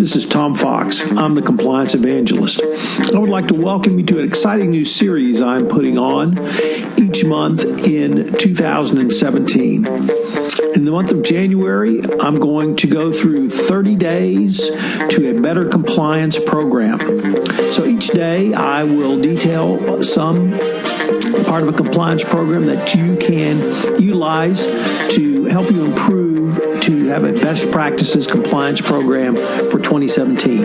This is Tom Fox. I'm the Compliance Evangelist. I would like to welcome you to an exciting new series I'm putting on each month in 2017. In the month of January, I'm going to go through 30 days to a better compliance program. So each day I will detail some part of a compliance program that you can utilize to help you improve to have a best practices compliance program for 2017.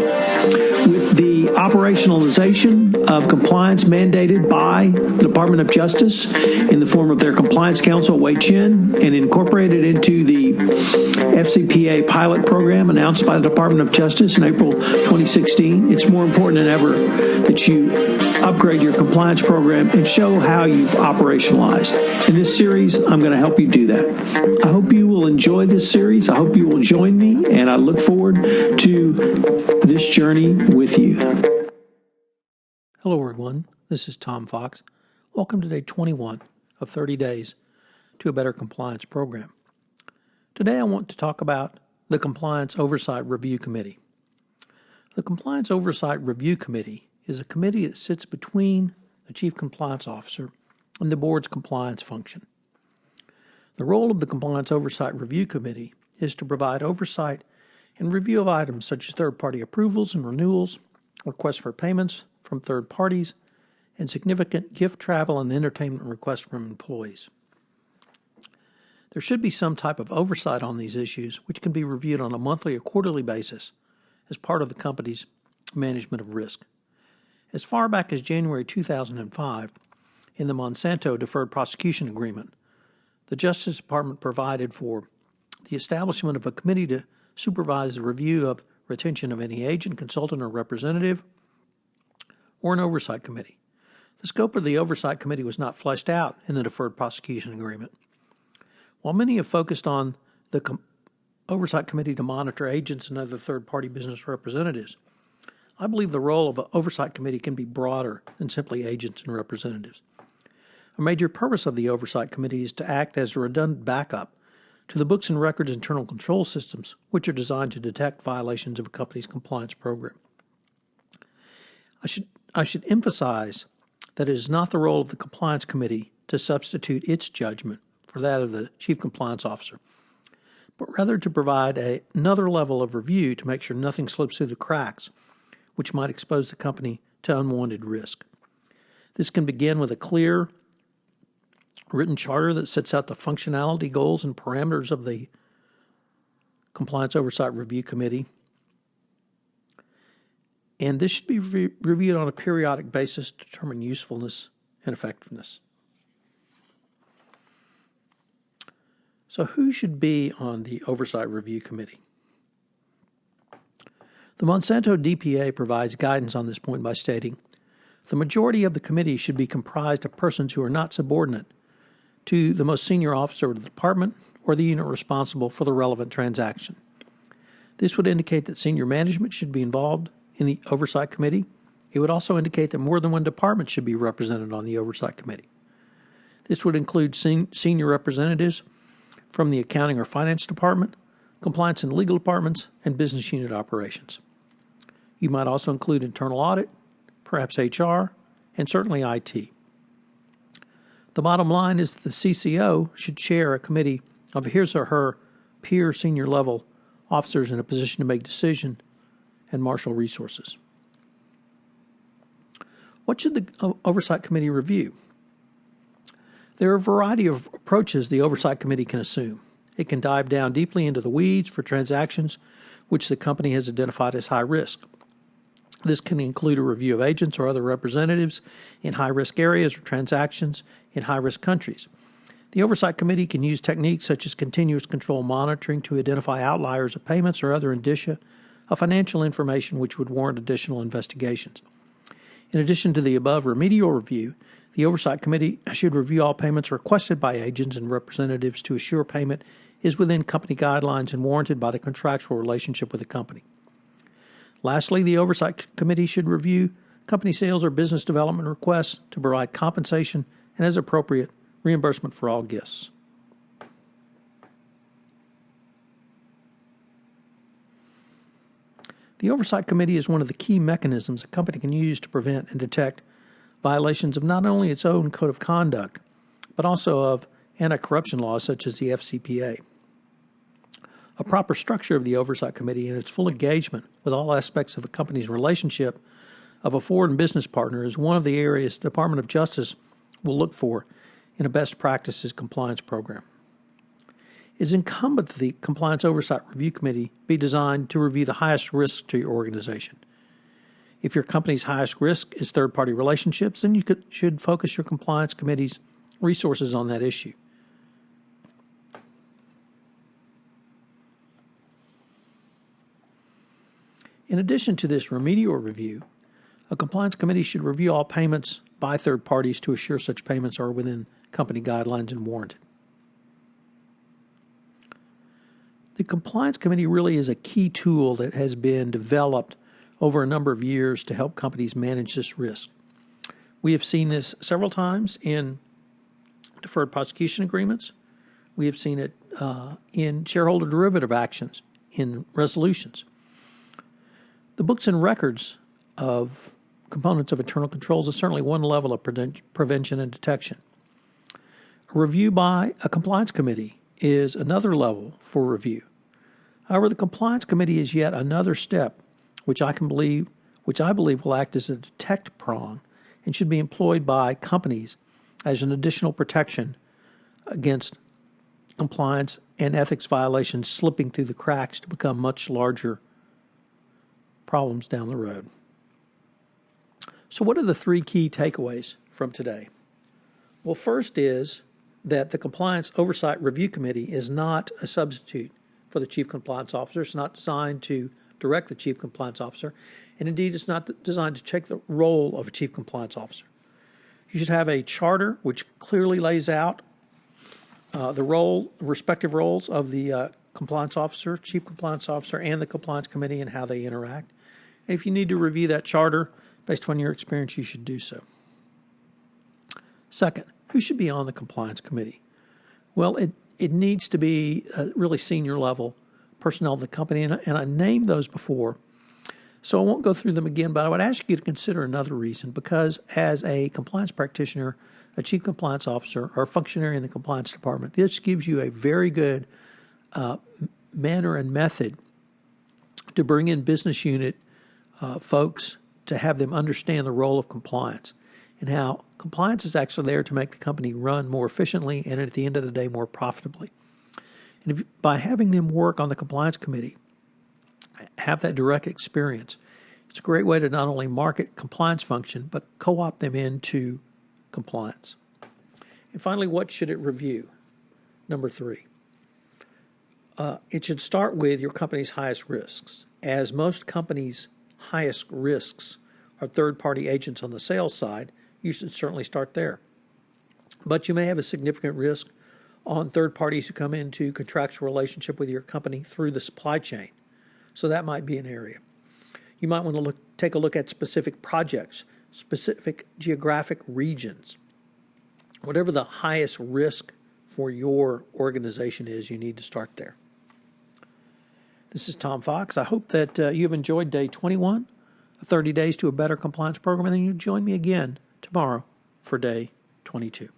With the operationalization of compliance mandated by the Department of Justice in the form of their Compliance Council, Wei Chin, and incorporated into the FCPA pilot program announced by the Department of Justice in April 2016, it's more important than ever that you upgrade your compliance program and show how you've operationalized. In this series, I'm going to help you do that. I hope you will enjoy this series. I hope you will join me, and I look forward to this journey with you. Hello, everyone. This is Tom Fox. Welcome to day 21 of 30 days to a better compliance program. Today, I want to talk about the Compliance Oversight Review Committee. The Compliance Oversight Review Committee is a committee that sits between the Chief Compliance Officer and the board's compliance function. The role of the Compliance Oversight Review Committee is to provide oversight and review of items such as third-party approvals and renewals, requests for payments from third parties, and significant gift, travel, and entertainment requests from employees. There should be some type of oversight on these issues, which can be reviewed on a monthly or quarterly basis as part of the company's management of risk. As far back as January 2005, in the Monsanto Deferred Prosecution Agreement, the Justice Department provided for the establishment of a committee to supervise the review of retention of any agent, consultant, or representative, or an oversight committee. The scope of the oversight committee was not fleshed out in the Deferred Prosecution Agreement. While many have focused on the oversight committee to monitor agents and other third-party business representatives, I believe the role of an oversight committee can be broader than simply agents and representatives. A major purpose of the oversight committee is to act as a redundant backup to the books and records internal control systems, which are designed to detect violations of a company's compliance program. I should emphasize that it is not the role of the Compliance Committee to substitute its judgment for that of the Chief Compliance Officer, but rather to provide another level of review to make sure nothing slips through the cracks, which might expose the company to unwanted risk. This can begin with a clear written charter that sets out the functionality, goals, and parameters of the Compliance Oversight Review Committee. And this should be reviewed on a periodic basis to determine usefulness and effectiveness. So who should be on the Oversight Review Committee? The Monsanto DPA provides guidance on this point by stating, the majority of the committee should be comprised of persons who are not subordinate to the most senior officer of the department or the unit responsible for the relevant transaction. This would indicate that senior management should be involved in the Oversight Committee. It would also indicate that more than one department should be represented on the Oversight Committee. This would include senior representatives from the Accounting or Finance Department, Compliance and Legal Departments, and Business Unit Operations. You might also include internal audit, perhaps HR, and certainly IT. The bottom line is that the CCO should chair a committee of his or her peer senior level officers in a position to make decisions and marshal resources. What should the Oversight Committee review? There are a variety of approaches the Oversight Committee can assume. It can dive down deeply into the weeds for transactions which the company has identified as high risk. This can include a review of agents or other representatives in high-risk areas or transactions in high-risk countries. The Oversight Committee can use techniques such as continuous control monitoring to identify outliers of payments or other indicia of financial information which would warrant additional investigations. In addition to the above remedial review, the Oversight Committee should review all payments requested by agents and representatives to assure payment is within company guidelines and warranted by the contractual relationship with the company. Lastly, the Oversight Committee should review company sales or business development requests to provide compensation and, as appropriate, reimbursement for all gifts. The Oversight Committee is one of the key mechanisms a company can use to prevent and detect violations of not only its own code of conduct, but also of anti-corruption laws such as the FCPA. A proper structure of the Oversight Committee and its full engagement with all aspects of a company's relationship of a foreign business partner is one of the areas the Department of Justice will look for in a best practices compliance program. It is incumbent that the Compliance Oversight Review Committee be designed to review the highest risks to your organization. If your company's highest risk is third-party relationships, then you should focus your Compliance Committee's resources on that issue. In addition to this remedial review, a Compliance Committee should review all payments by third parties to assure such payments are within company guidelines and warranted. The Compliance Committee really is a key tool that has been developed over a number of years to help companies manage this risk. We have seen this several times in deferred prosecution agreements. We have seen it in shareholder derivative actions, in resolutions. The books and records of components of internal controls is certainly one level of prevention and detection. A review by a compliance committee is another level for review. However, the compliance committee is yet another step which I believe will act as a detect prong and should be employed by companies as an additional protection against compliance and ethics violations slipping through the cracks to become much larger problems down the road. So what are the three key takeaways from today? Well, first is that the Compliance Oversight Review Committee is not a substitute for the Chief Compliance Officer. It's not designed to direct the Chief Compliance Officer, and indeed it's not designed to take the role of a Chief Compliance Officer. You should have a charter which clearly lays out the respective roles of the Compliance Officer, Chief Compliance Officer, and the Compliance Committee and how they interact. And if you need to review that charter based upon your experience, you should do so. Second, who should be on the Compliance Committee? Well, it needs to be a really senior level personnel of the company, and I named those before, so I won't go through them again, but I would ask you to consider another reason, because as a compliance practitioner, a chief compliance officer, or a functionary in the compliance department, this gives you a very good manner and method to bring in business unit folks to have them understand the role of compliance and how compliance is actually there to make the company run more efficiently and at the end of the day more profitably. And by having them work on the compliance committee, have that direct experience, it's a great way to not only market compliance function, but co-opt them into compliance. And finally, what should it review? Number three, it should start with your company's highest risks. As most companies' highest risks are third-party agents on the sales side, you should certainly start there. But you may have a significant risk on third parties who come into contractual relationship with your company through the supply chain. So that might be an area. You might want to take a look at specific projects, specific geographic regions. Whatever the highest risk for your organization is, you need to start there. This is Tom Fox. I hope that you've enjoyed day 21 of 30 Days to a Better Compliance Program, and then you join me again tomorrow for day 22.